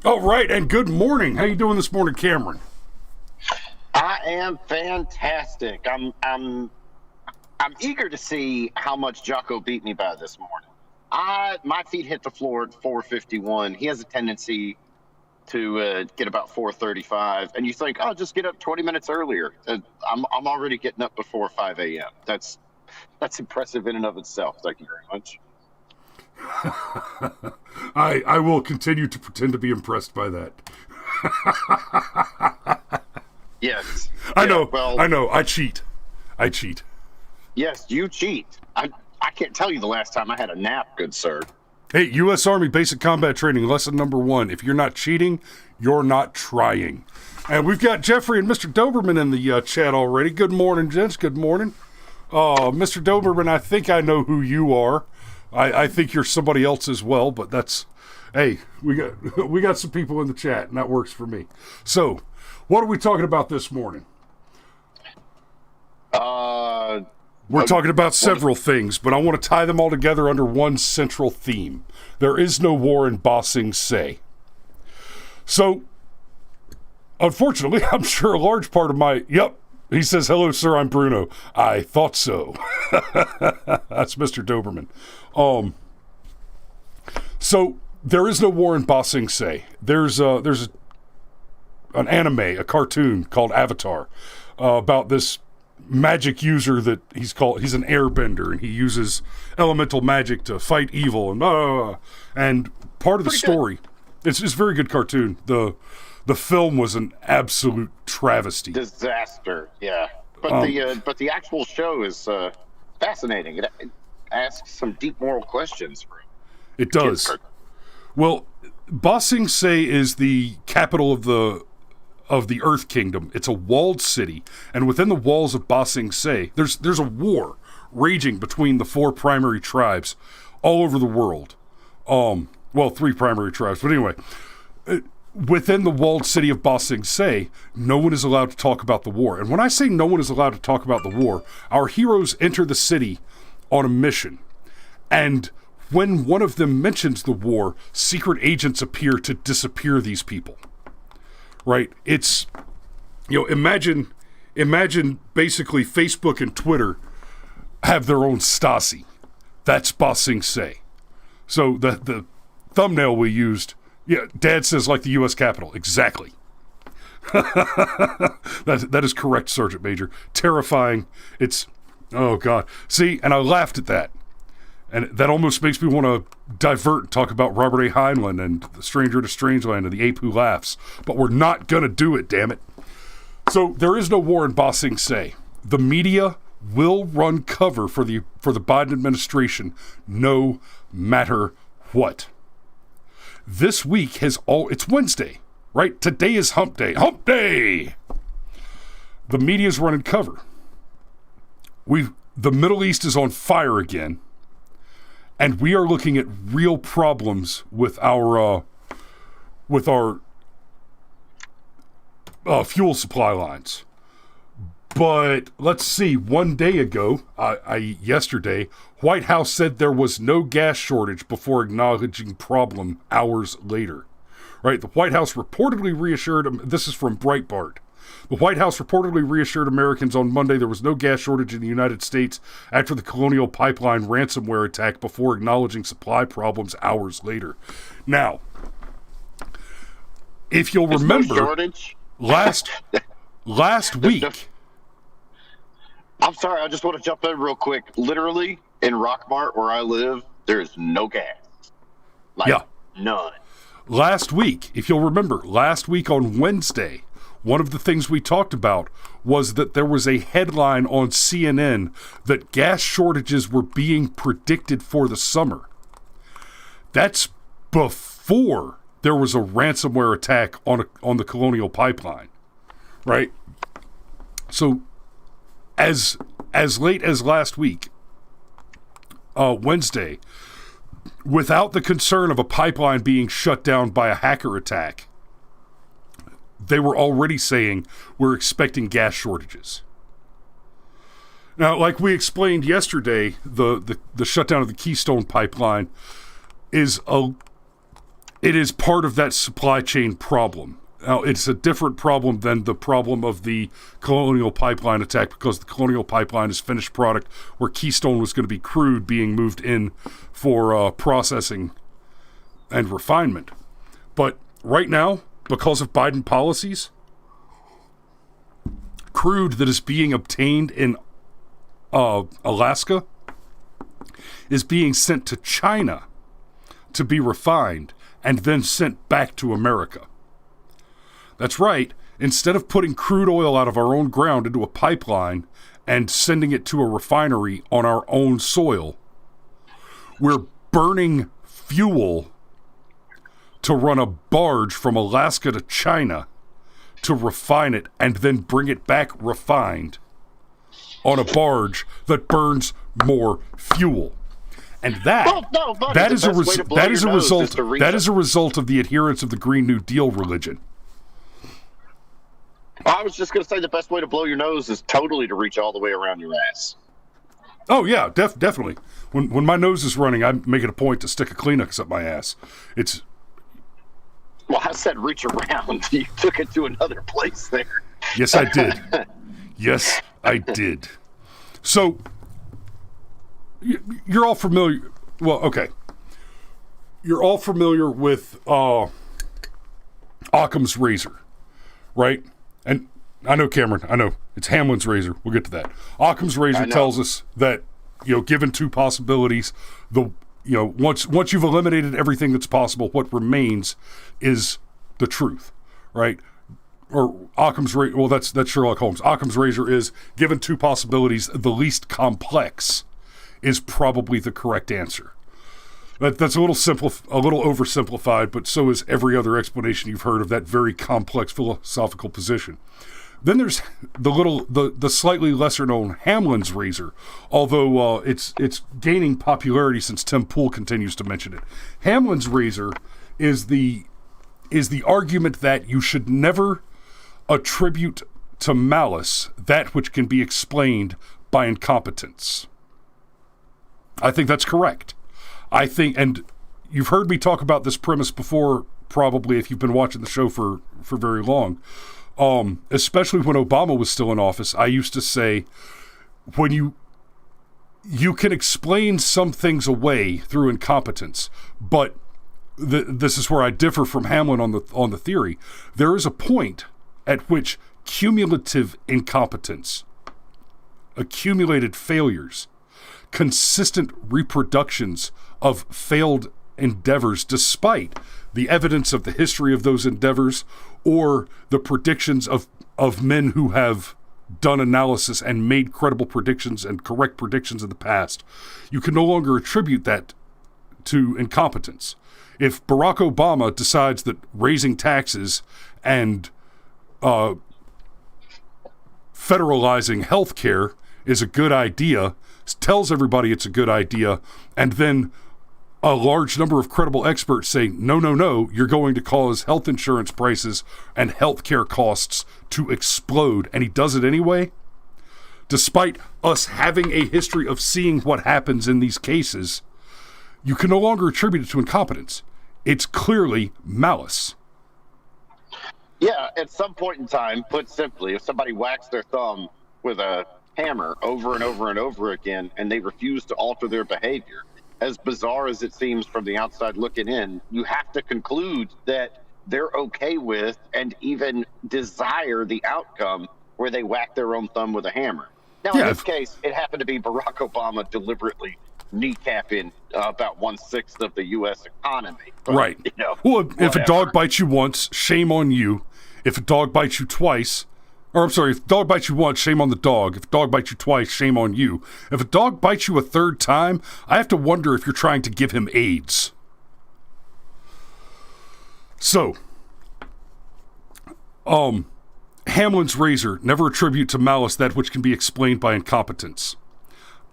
All right, and good morning. How you doing this morning, Cameron? I am fantastic. I'm eager to see how much Jocko beat me by this morning. My feet hit the floor at 4:51. He has a tendency to get about 4:35, and you think, oh, just get up 20 minutes earlier. I'm already getting up before 5 a.m. That's impressive in and of itself. Thank you very much. I will continue to pretend to be impressed by that. Yes. I know. I cheat. Yes, you cheat. I can't tell you the last time I had a nap, good sir. Hey, U.S. Army Basic Combat Training, lesson number 1. If you're not cheating, you're not trying. And we've got Jeffrey and Mr. Doberman in the chat already. Good morning, gents. Good morning. Mr. Doberman, I think I know who you are. I think you're somebody else as well, but that's... Hey, we got some people in the chat, and that works for me. So, what are we talking about this morning? We're talking about several things, but I want to tie them all together under one central theme. There is no war in Ba Sing Se. So, unfortunately, I'm sure a large part of my... Yep, he says, hello, sir, I'm Bruno. I thought so. That's Mr. Doberman. So, there is no war in Ba Sing Se. There's an anime, a cartoon called Avatar, about this magic user that he's an airbender, and he uses elemental magic to fight evil, and part of the story, it's a very good cartoon. The film was an absolute travesty. Disaster, yeah. But the actual show is fascinating. It asks some deep moral questions for it does. Well, Ba Sing Se is the capital of the Earth Kingdom. It's a walled city, and within the walls of Ba Sing Se, there's a war raging between the 4 primary tribes all over the world. Well, 3 primary tribes, but anyway, within the walled city of Ba Sing Se, no one is allowed to talk about the war. And when I say no one is allowed to talk about the war, our heroes enter the city on a mission, and when one of them mentions the war, secret agents appear to disappear these people. Right? It's, imagine basically Facebook and Twitter have their own Stasi. That's Ba Sing Se. So the thumbnail we used, Dad says like the U.S. Capitol. Exactly. That is correct, Sergeant Major. Terrifying. It's, oh God. See, and I laughed at that. And that almost makes me want to divert and talk about Robert A. Heinlein and The Stranger to Strangeland and The Ape Who Laughs. But we're not going to do it, damn it. So there is no war in Ba Sing Se. The media will run cover for the Biden administration no matter what. This week it's Wednesday, right? Today is Hump Day. Hump Day! The media's running cover. The Middle East is on fire again. And we are looking at real problems with our fuel supply lines. But let's see. One day ago, yesterday, White House said there was no gas shortage before acknowledging problem hours later. Right? The White House reportedly reassured. This is from Breitbart. The White House reportedly reassured Americans on Monday there was no gas shortage in the United States after the Colonial Pipeline ransomware attack before acknowledging supply problems hours later. Now, if you'll remember, last week... I'm sorry, I just want to jump in real quick. Literally, in Rockmart, where I live, there's no gas. None. Last week, if you'll remember, on Wednesday, one of the things we talked about was that there was a headline on CNN that gas shortages were being predicted for the summer. That's before there was a ransomware attack on the Colonial Pipeline, right? So, as late as last week, Wednesday, without the concern of a pipeline being shut down by a hacker attack, they were already saying we're expecting gas shortages. Now, like we explained yesterday, the shutdown of the Keystone Pipeline is it is part of that supply chain problem. Now, it's a different problem than the problem of the Colonial Pipeline attack, because the Colonial Pipeline is finished product where Keystone was going to be crude being moved in for processing and refinement. But right now, because of Biden policies, crude that is being obtained in Alaska is being sent to China to be refined and then sent back to America. That's right. Instead of putting crude oil out of our own ground into a pipeline and sending it to a refinery on our own soil, we're burning fuel to run a barge from Alaska to China to refine it and then bring it back refined on a barge that burns more fuel. And that is a result of the adherence of the Green New Deal religion. I was just going to say the best way to blow your nose is totally to reach all the way around your ass. Oh, yeah, definitely. When my nose is running, I make it a point to stick a Kleenex up my ass. Well, I said reach around. You took it to another place there. Yes, I did. Yes, I did. So, you're all familiar. Well, okay. You're all familiar with Occam's razor, right? And I know, Cameron, I know. It's Hamlin's razor. We'll get to that. Occam's razor tells us that, given two possibilities, once you've eliminated everything that's possible, what remains is the truth, right? Or Occam's razor, well, that's Sherlock Holmes. Occam's razor is, given two possibilities, the least complex is probably the correct answer. That's a little oversimplified, but so is every other explanation you've heard of that very complex philosophical position. Then there's the slightly lesser known Hamlin's razor, although it's gaining popularity since Tim Pool continues to mention it. Hamlin's razor is the argument that you should never attribute to malice that which can be explained by incompetence. I think that's correct. I think, and you've heard me talk about this premise before, probably if you've been watching the show for very long. Especially when Obama was still in office, I used to say, when you can explain some things away through incompetence, but this is where I differ from Hamlin on the theory. There is a point at which cumulative incompetence, accumulated failures, consistent reproductions of failed endeavors, despite the evidence of the history of those endeavors or the predictions of men who have done analysis and made credible predictions and correct predictions in the past, you can no longer attribute that to incompetence. If Barack Obama decides that raising taxes and federalizing healthcare is a good idea, tells everybody it's a good idea, and then a large number of credible experts say, no, you're going to cause health insurance prices and healthcare costs to explode, and he does it anyway, despite us having a history of seeing what happens in these cases, you can no longer attribute it to incompetence. It's clearly malice. Yeah, at some point in time, put simply, if somebody whacks their thumb with a hammer over and over and over again, and they refuse to alter their behavior, as bizarre as it seems from the outside looking in, you have to conclude that they're okay with and even desire the outcome where they whack their own thumb with a hammer. Now, in this case, it happened to be Barack Obama deliberately kneecapping about 1/6 of the U.S. economy. But, right. Well, if a dog bites you once, shame on you. If a dog bites you twice, if a dog bites you once, shame on the dog. If a dog bites you twice, shame on you. If a dog bites you a third time, I have to wonder if you're trying to give him AIDS. So, Hamlin's razor, never attribute to malice that which can be explained by incompetence.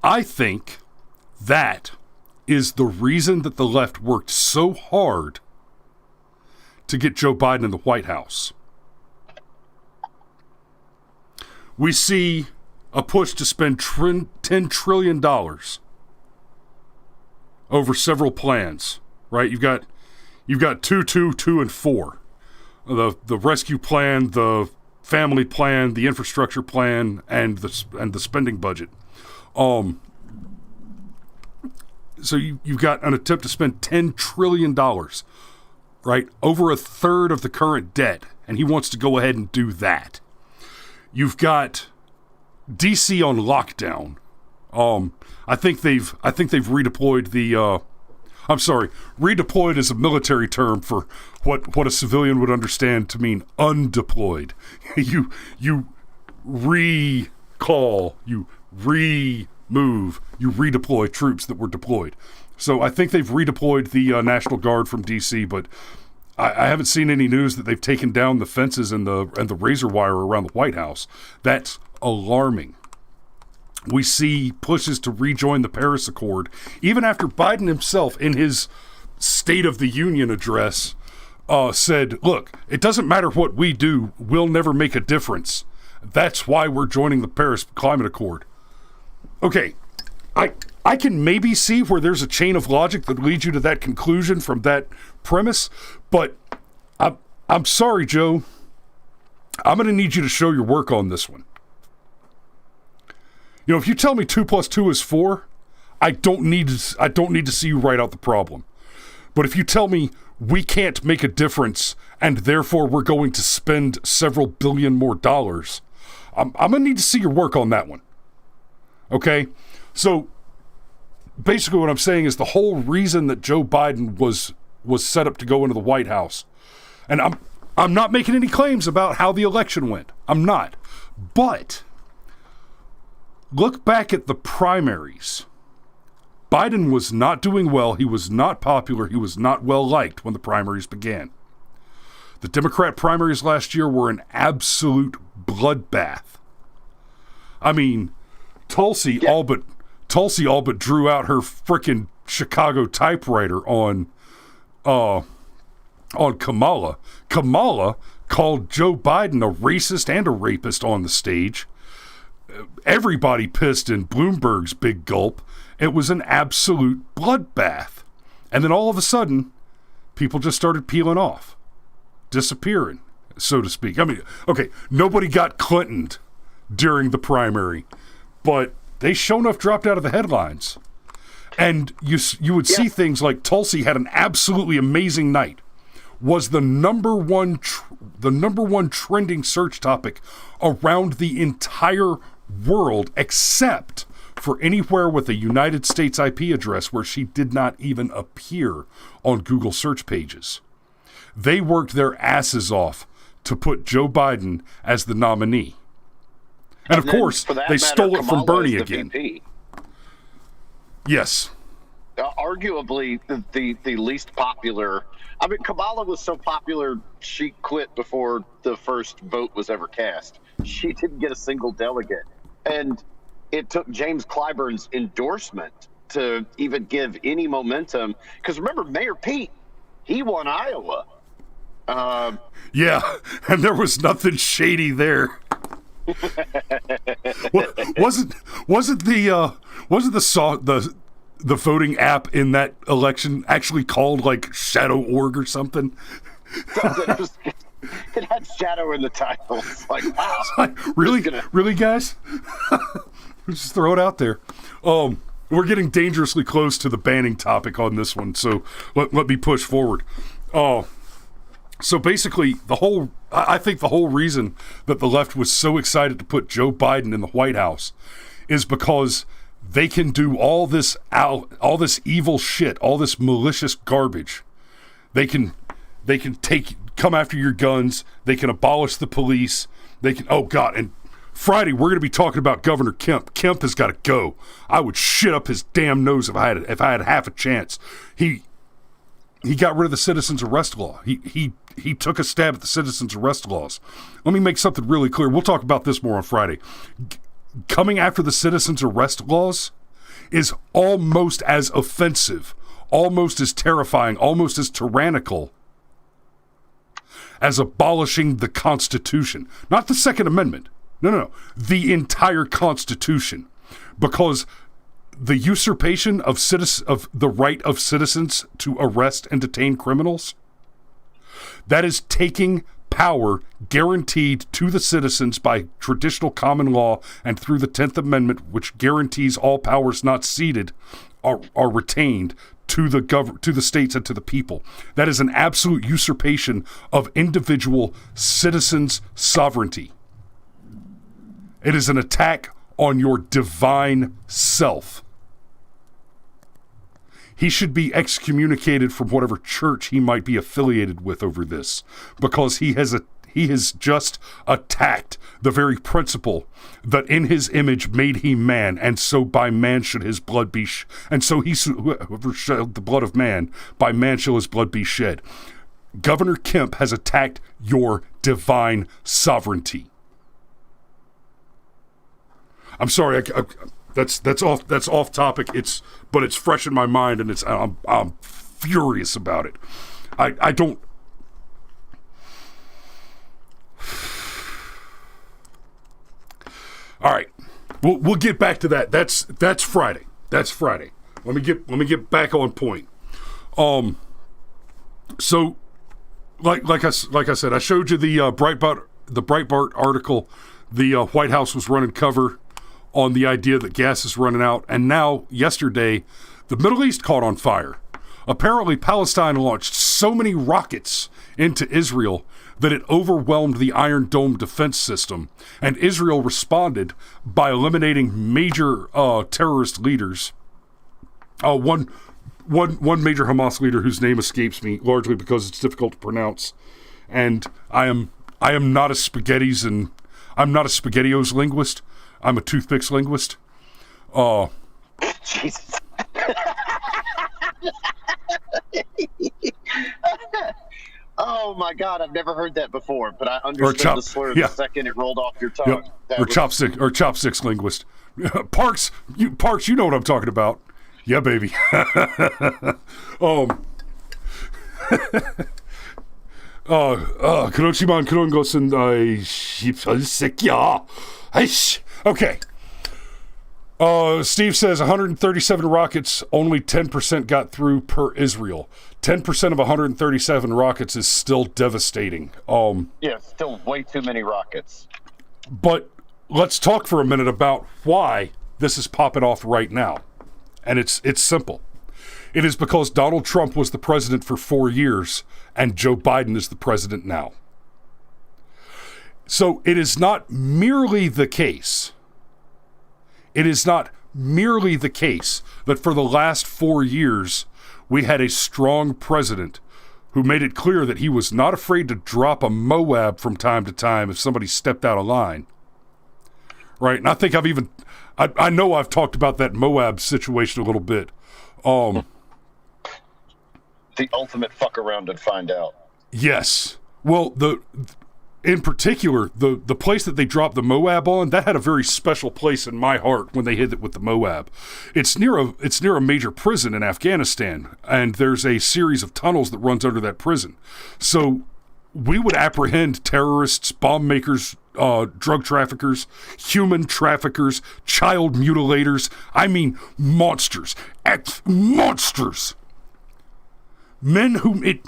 I think that is the reason that the left worked so hard to get Joe Biden in the White House. We see a push to spend $10 trillion over several plans, right? You've got You've got 2, 2, 2, and 4. The rescue plan, the family plan, the infrastructure plan, and the spending budget. So you've got an attempt to spend $10 trillion, right? Over a third of the current debt, and he wants to go ahead and do that. You've got DC on lockdown. I think they've redeployed the. Redeployed is a military term for what a civilian would understand to mean undeployed. You recall, you remove, you redeploy troops that were deployed. So I think they've redeployed the National Guard from DC, but I haven't seen any news that they've taken down the fences and the razor wire around the White House. That's alarming. We see pushes to rejoin the Paris Accord, even after Biden himself, in his State of the Union address, said, look, it doesn't matter what we do, we'll never make a difference. That's why we're joining the Paris Climate Accord. Okay, I can maybe see where there's a chain of logic that leads you to that conclusion from that premise, but I'm sorry, Joe. I'm going to need you to show your work on this one. You know, if you tell me 2 + 2 is 4, I don't need to see you write out the problem. But if you tell me we can't make a difference and therefore we're going to spend several billion more dollars, I'm going to need to see your work on that one. Okay? So basically what I'm saying is the whole reason that Joe Biden was set up to go into the White House, and I'm not making any claims about how the election went. I'm not. But look back at the primaries. Biden was not doing well. He was not popular. He was not well liked when the primaries began. The Democrat primaries last year were an absolute bloodbath. I mean, Tulsi all but drew out her frickin' Chicago typewriter on Kamala. Kamala called Joe Biden a racist and a rapist on the stage. Everybody pissed in Bloomberg's big gulp. It was an absolute bloodbath. And then all of a sudden, people just started peeling off, disappearing, so to speak. I mean, okay, nobody got Clinton'd during the primary, but they sure enough dropped out of the headlines. And you would see things like Tulsi had an absolutely amazing night, was the number one trending search topic around the entire world, except for anywhere with a United States IP address where she did not even appear on Google search pages. They worked their asses off to put Joe Biden as the nominee. And of course, they stole it from Bernie again. VP. Yes. Arguably the least popular. I mean, Kamala was so popular, she quit before the first vote was ever cast. She didn't get a single delegate. And it took James Clyburn's endorsement to even give any momentum. Because remember, Mayor Pete, he won Iowa. Yeah, and there was nothing shady there. wasn't the voting app in that election actually called like Shadow Org or something? It had shadow in the title. It's like, wow. It's like, really, guys? Just throw it out there. We're getting dangerously close to the banning topic on this one, so let me push forward. So basically, I think the whole reason that the left was so excited to put Joe Biden in the White House is because they can do all this evil shit, all this malicious garbage. They can come after your guns. They can abolish the police. They can, oh God, and Friday we're going to be talking about Governor Kemp. Kemp has got to go. I would shit up his damn nose if I had half a chance. He got rid of the citizens arrest law. He took a stab at the citizens arrest laws. Let me make something really clear. We'll talk about this more on Friday. Coming after the citizens arrest laws is almost as offensive, almost as terrifying, almost as tyrannical as abolishing the Constitution. Not the Second Amendment. No. The entire Constitution. Because the usurpation of the right of citizens to arrest and detain criminals, that is taking power guaranteed to the citizens by traditional common law and through the 10th Amendment, which guarantees all powers not ceded are retained to the states and to the people. That is an absolute usurpation of individual citizens' sovereignty. It is an attack on your divine self. He should be excommunicated from whatever church he might be affiliated with over this, because he has just attacked the very principle that in his image made he man, and so by man should his blood be and so whoever shed the blood of man, by man shall his blood be shed. Governor Kemp has attacked your divine sovereignty. I'm sorry, that's off topic. But it's fresh in my mind, and I'm furious about it. I don't. All right, we'll get back to that. That's Friday. That's Friday. Let me get back on point. So, like I said, I showed you the Breitbart article. The White House was running cover on the idea that gas is running out, and now yesterday, the Middle East caught on fire. Apparently, Palestine launched so many rockets into Israel that it overwhelmed the Iron Dome defense system, and Israel responded by eliminating major terrorist leaders. One major Hamas leader whose name escapes me, largely because it's difficult to pronounce, and I am not a SpaghettiOs linguist. I'm a toothpicks linguist. Jesus. Oh my God, I've never heard that before, but I understood the slur the second it rolled off your tongue. Yep. Chopsticks linguist. Parks, you know what I'm talking about. Yeah, baby. 그렇지만 그런 것은 새끼야. Okay. Steve says 137 rockets, only 10% got through per Israel. 10% of 137 rockets is still devastating. Yeah, still way too many rockets. But let's talk for a minute about why this is popping off right now. And it's simple. It is because Donald Trump was the president for 4 years, and Joe Biden is the president now. So it is not merely the case. It is not merely the case that for the last 4 years, we had a strong president who made it clear that he was not afraid to drop a Moab from time to time if somebody stepped out of line. Right? And I think I know I've talked about that Moab situation a little bit. The ultimate fuck around and find out. Yes. Well, in particular, the place that they dropped the Moab on, that had a very special place in my heart when they hit it with the Moab. It's near a major prison in Afghanistan, and there's a series of tunnels that runs under that prison. So we would apprehend terrorists, bomb makers, drug traffickers, human traffickers, child mutilators. I mean, monsters. Monsters. Men whom it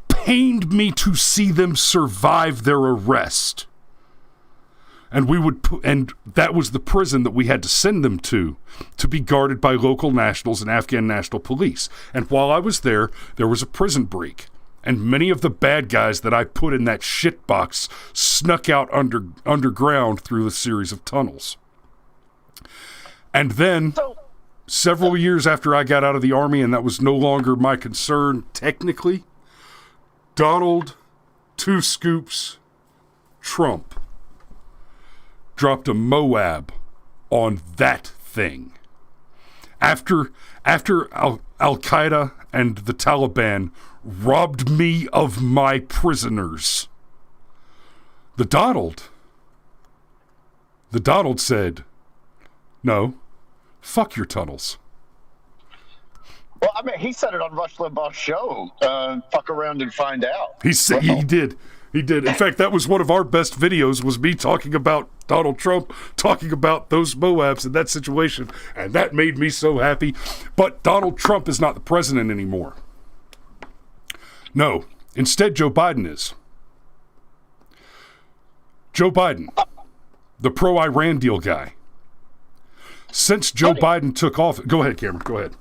pained me to see them survive their arrest. And and that was the prison that we had to send them to be guarded by local nationals and Afghan national police. And while I was there was a prison break. And many of the bad guys that I put in that shit box snuck out underground through the series of tunnels. And then, several years after I got out of the Army, and that was no longer my concern, technically, Donald Two Scoops Trump dropped a Moab on that thing. After Al-Qaeda and the Taliban robbed me of my prisoners, the Donald said, no, fuck your tunnels. Well, I mean, he said it on Rush Limbaugh's show. Fuck around and find out. He did. He did. In fact, that was one of our best videos, was me talking about Donald Trump, talking about those Moabs in that situation, and that made me so happy. But Donald Trump is not the president anymore. No. Instead, Joe Biden is. Joe Biden, the pro-Iran deal guy. Since Joe Biden took office... Go ahead, Cameron. Go ahead.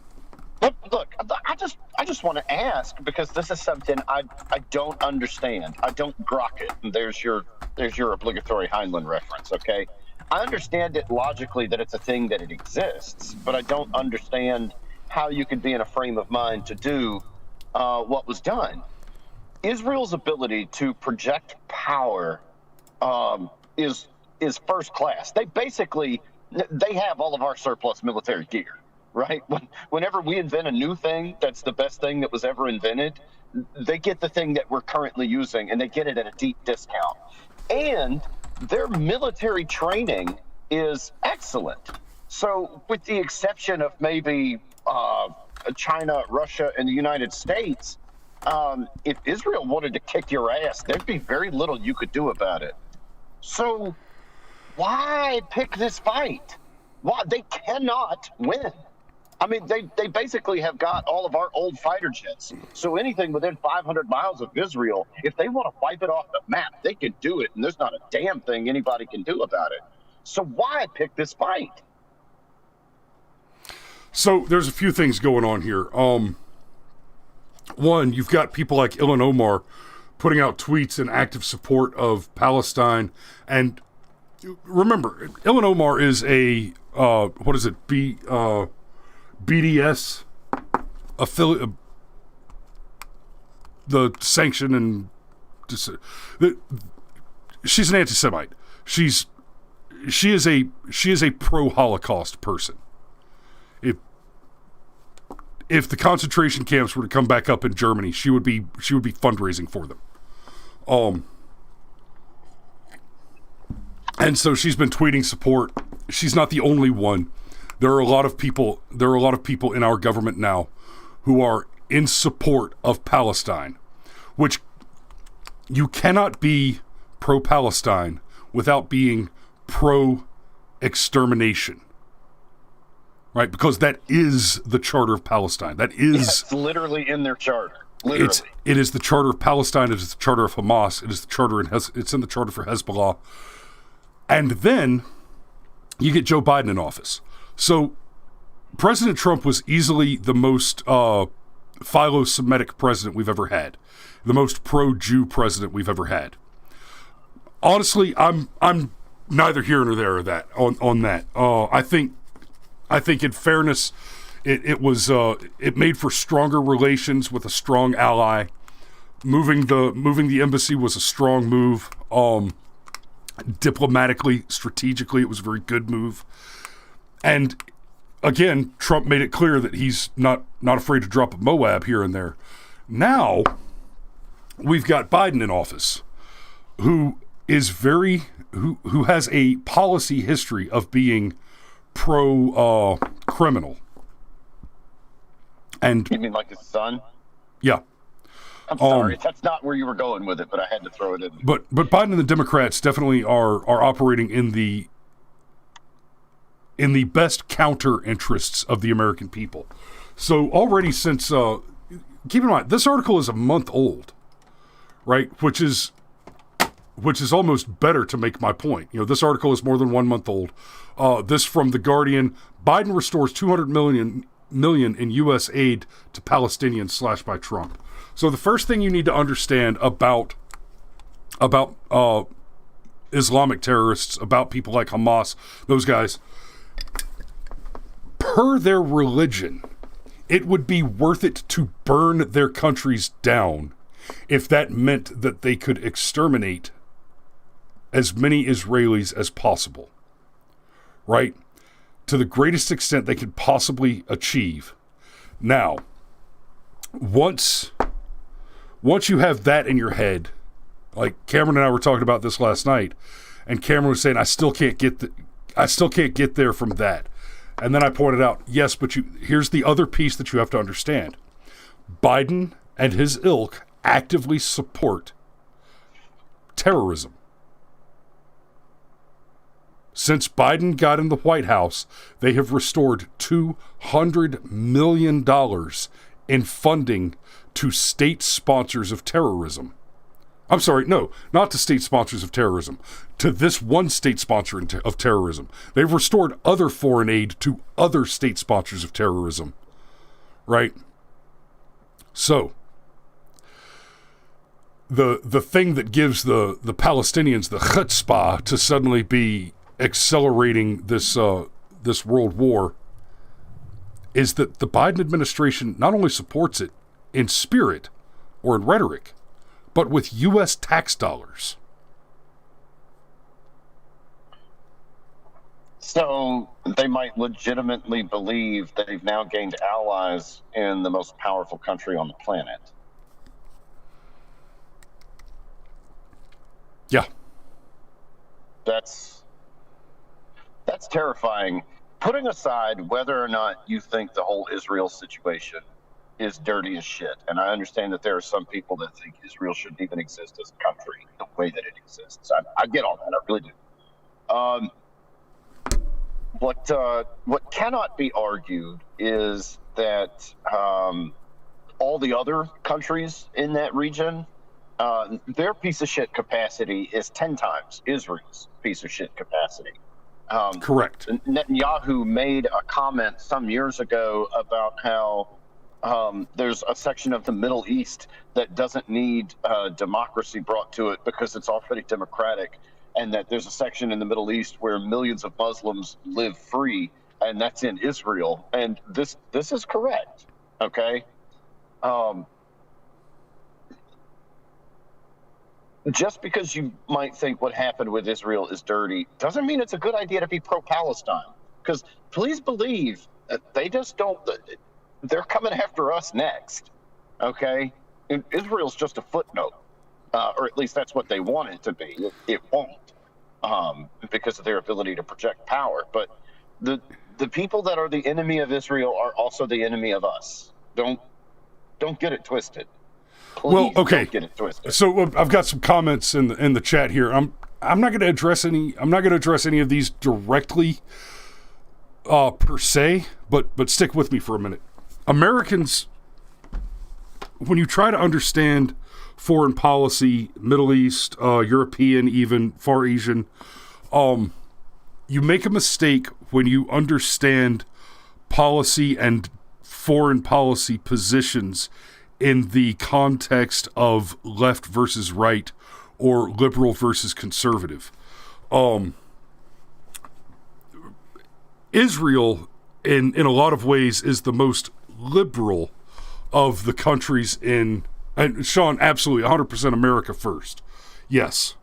Look, I just want to ask, because this is something I don't understand. I don't grok it. And there's your obligatory Heinlein reference, okay? I understand it logically that it's a thing, that it exists, but I don't understand how you could be in a frame of mind to do what was done. Israel's ability to project power is first class. They have all of our surplus military gear, right? Whenever we invent a new thing that's the best thing that was ever invented, they get the thing that we're currently using, and they get it at a deep discount. And their military training is excellent. So with the exception of maybe China, Russia, and the United States, if Israel wanted to kick your ass, there'd be very little you could do about it. So why pick this fight? Why? They cannot win. I mean, they basically have got all of our old fighter jets. So anything within 500 miles of Israel, if they want to wipe it off the map, they can do it, and there's not a damn thing anybody can do about it. So why pick this fight? So there's a few things going on here. One, you've got people like Ilhan Omar putting out tweets in active support of Palestine. And remember, Ilhan Omar is a, BDS affiliate, the sanction, and she's an anti-Semite. She is a pro-Holocaust person. If the concentration camps were to come back up in Germany, she would be fundraising for them. And so she's been tweeting support. She's not the only one. There are a lot of people in our government now who are in support of Palestine, which you cannot be pro-Palestine without being pro-extermination. Right? Because that is the Charter of Palestine. That is... It's literally in their charter. Literally. It is the Charter of Palestine. It is the Charter of Hamas. It is the Charter it's in the Charter for Hezbollah. And then you get Joe Biden in office. So President Trump was easily the most philo-Semitic president we've ever had. The most pro-Jew president we've ever had. Honestly, I'm neither here nor there on that. I think in fairness, it made for stronger relations with a strong ally. Moving the embassy was a strong move. Diplomatically, strategically, it was a very good move. And again, Trump made it clear that he's not afraid to drop a Moab here and there. Now we've got Biden in office, who has a policy history of being pro-criminal. And you mean like his son? Yeah. I'm sorry, that's not where you were going with it, but I had to throw it in. But Biden and the Democrats definitely are operating in the best counter interests of the American people. So already since keep in mind, this article is a month old, right? Which is almost better to make my point. You know, this article is more than 1 month old. This from The Guardian: Biden restores $200 million in U.S. aid to Palestinians slashed by Trump. So the first thing you need to understand about Islamic terrorists, about people like Hamas, those guys, per their religion, it would be worth it to burn their countries down if that meant that they could exterminate as many Israelis as possible, right? To the greatest extent they could possibly achieve. Now, once you have that in your head, like Cameron and I were talking about this last night, and Cameron was saying, I still can't get there from that. And then I pointed out, yes, but here's the other piece that you have to understand. Biden and his ilk actively support terrorism. Since Biden got in the White House, they have restored $200 million in funding to state sponsors of terrorism. I'm sorry, no, not to state sponsors of terrorism, to this one state sponsor of terrorism. They've restored other foreign aid to other state sponsors of terrorism, right? So, the thing that gives the Palestinians the chutzpah to suddenly be accelerating this world war is that the Biden administration not only supports it in spirit or in rhetoric, but with U.S. tax dollars. So they might legitimately believe that they've now gained allies in the most powerful country on the planet. Yeah. That's terrifying. Putting aside whether or not you think the whole Israel situation is dirty as shit, and I understand that there are some people that think Israel shouldn't even exist as a country the way that it exists. I get all that. I really do. What cannot be argued is that all the other countries in that region, their piece of shit capacity is 10 times Israel's piece of shit capacity. Correct. Netanyahu made a comment some years ago about how there's a section of the Middle East that doesn't need democracy brought to it because it's already democratic, and that there's a section in the Middle East where millions of Muslims live free, and that's in Israel. And this is correct, okay? Just because you might think what happened with Israel is dirty doesn't mean it's a good idea to be pro-Palestine. Because please believe that they just don't... They're coming after us next, okay? And Israel's just a footnote, or at least that's what they want it to be. It won't, because of their ability to project power. But the people that are the enemy of Israel are also the enemy of us. Don't get it twisted. Please, well, okay. Don't get it twisted. So I've got some comments in the chat here. I'm not going to address any. I'm not going to address any of these directly, per se. But stick with me for a minute. Americans, when you try to understand foreign policy, Middle East, European, even Far Asian, you make a mistake when you understand policy and foreign policy positions in the context of left versus right or liberal versus conservative. Israel, in a lot of ways, is the most liberal of the countries in, and Sean, absolutely 100% America first. Yes.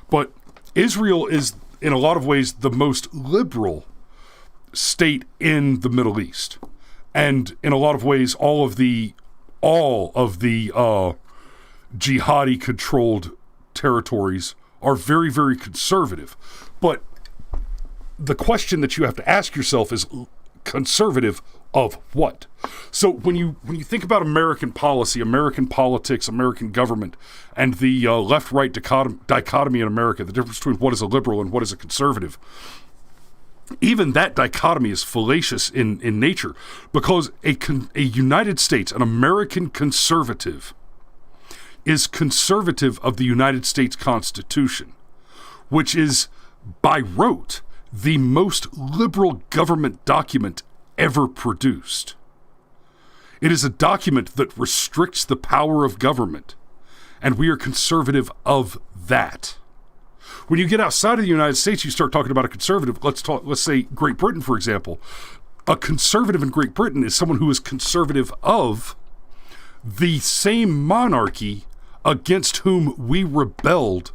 But Israel is, in a lot of ways, the most liberal state in the Middle East. And in a lot of ways, all of the jihadi controlled territories are very, very conservative. But the question that you have to ask yourself is, conservative of what? So when you think about American policy, American politics, American government, and the left-right dichotomy in America, the difference between what is a liberal and what is a conservative, even that dichotomy is fallacious in nature, because a United States, an American conservative, is conservative of the United States Constitution, which is, by rote, the most liberal government document ever produced. It is a document that restricts the power of government, and we are conservative of that. When you get outside of the United States, you start talking about a conservative. Let's say Great Britain, for example. A conservative in Great Britain is someone who is conservative of the same monarchy against whom we rebelled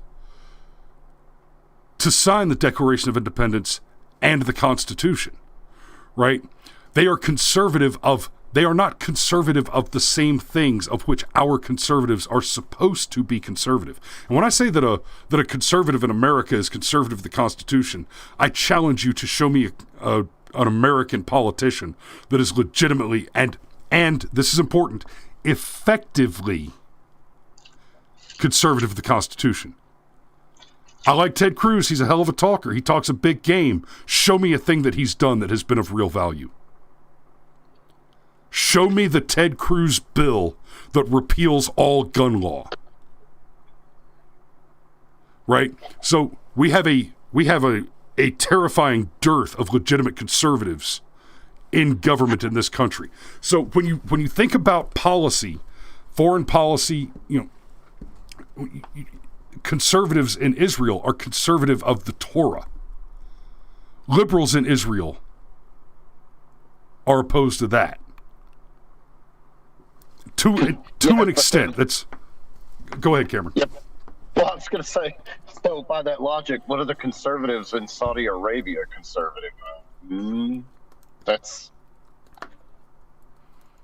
to sign the Declaration of Independence and the Constitution, right? They are not conservative of the same things of which our conservatives are supposed to be conservative. And when I say that a conservative in America is conservative of the Constitution, I challenge you to show me an American politician that is legitimately and this is important, effectively conservative of the Constitution. I like Ted Cruz. He's a hell of a talker. He talks a big game. Show me a thing that he's done that has been of real value. Show me the Ted Cruz bill that repeals all gun law. Right? So we have a terrifying dearth of legitimate conservatives in government in this country. So when you think about policy, foreign policy, conservatives in Israel are conservative of the Torah. Liberals in Israel are opposed to that. To an extent. That's. Go ahead, Cameron. Yep. Well, I was going to say, so by that logic, what are the conservatives in Saudi Arabia conservative? That's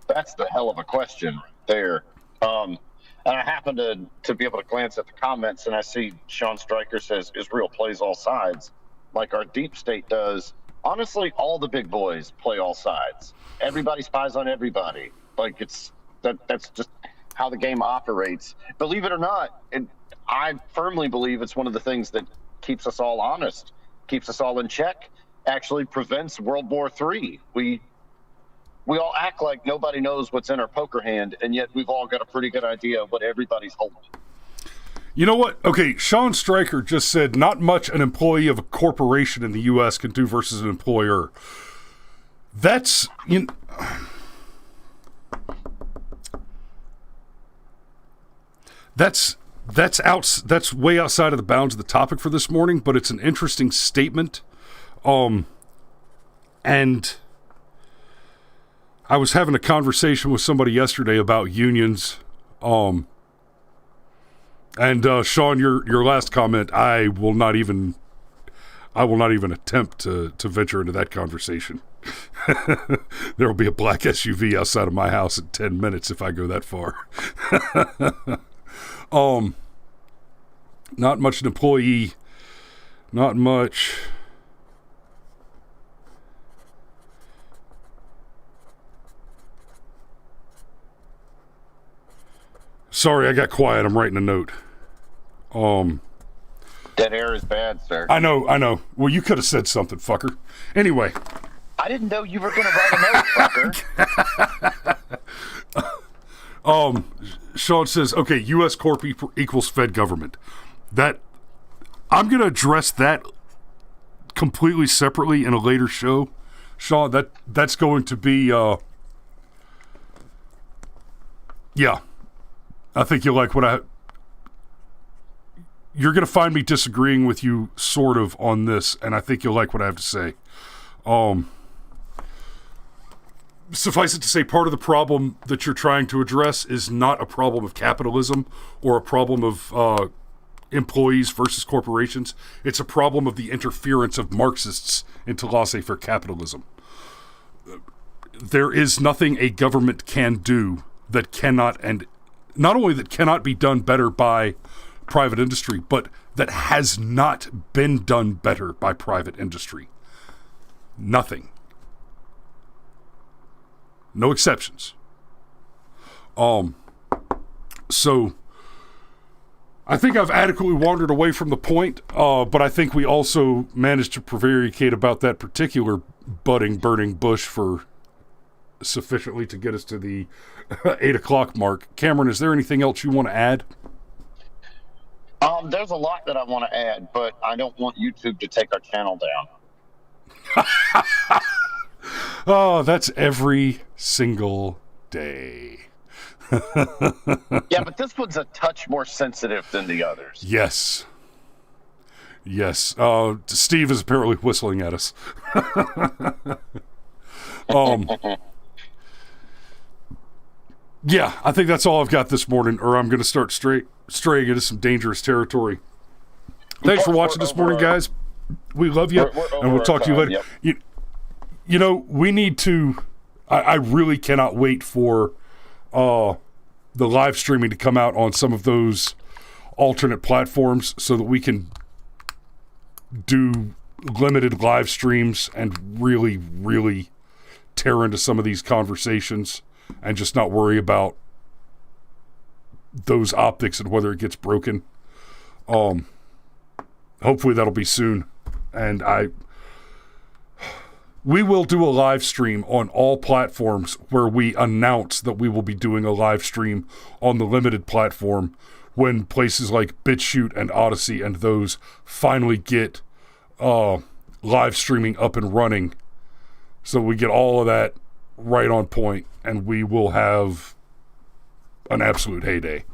the hell of a question right there. And I happen to be able to glance at the comments, and I see Sean Stryker says Israel plays all sides, like our deep state does. Honestly, all the big boys play all sides. Everybody spies on everybody. Like that's just how the game operates. Believe it or not, I firmly believe it's one of the things that keeps us all honest, keeps us all in check, actually prevents World War III. We all act like nobody knows what's in our poker hand, and yet we've all got a pretty good idea of what everybody's holding. You know what? Okay, Sean Stryker just said not much an employee of a corporation in the U.S. can do versus an employer. That's that's way outside of the bounds of the topic for this morning, but it's an interesting statement. And I was having a conversation with somebody yesterday about unions. And Sean, your last comment, I will not even attempt to venture into that conversation. There will be a black SUV outside of my house in 10 minutes if I go that far. Not much an employee, not much. Sorry, I got quiet. I'm writing a note. Dead air is bad, sir. I know. Well, you could have said something, fucker. Anyway. I didn't know you were going to write a note, fucker. Sean says, okay, U.S. Corp equals Fed government. That I'm going to address that completely separately in a later show. Sean, that's going to be, yeah. I think you'll like you're going to find me disagreeing with you sort of on this, and I think you'll like what I have to say. Suffice it to say, part of the problem that you're trying to address is not a problem of capitalism or a problem of employees versus corporations. It's a problem of the interference of Marxists into laissez-faire capitalism. There is nothing a government can do that cannot, and not only that cannot be done better by private industry, but that has not been done better by private industry. Nothing. No exceptions. So I think I've adequately wandered away from the point, but I think we also managed to prevaricate about that particular burning bush for sufficiently to get us to the 8 o'clock mark. Cameron, is there anything else you want to add? There's a lot that I want to add, but I don't want YouTube to take our channel down. Oh, that's every single day. Yeah, but this one's a touch more sensitive than the others. Yes. Steve is apparently whistling at us. Yeah, I think that's all I've got this morning, or I'm going to start straying into some dangerous territory. Thanks for watching this morning, guys. We love you, and we'll talk to you later. Yep. You know, we need to... I really cannot wait for the live streaming to come out on some of those alternate platforms so that we can do limited live streams and really, really tear into some of these conversations and just not worry about those optics and whether it gets broken. hopefully that'll be soon. And we will do a live stream on all platforms where we announce that we will be doing a live stream on the limited platform when places like BitChute and Odyssey and those finally get live streaming up and running. So we get all of that right on point, and we will have an absolute heyday.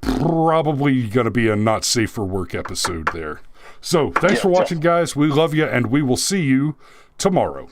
Probably going to be a not safe for work episode there. So thanks for watching, guys. We love you, and we will see you tomorrow.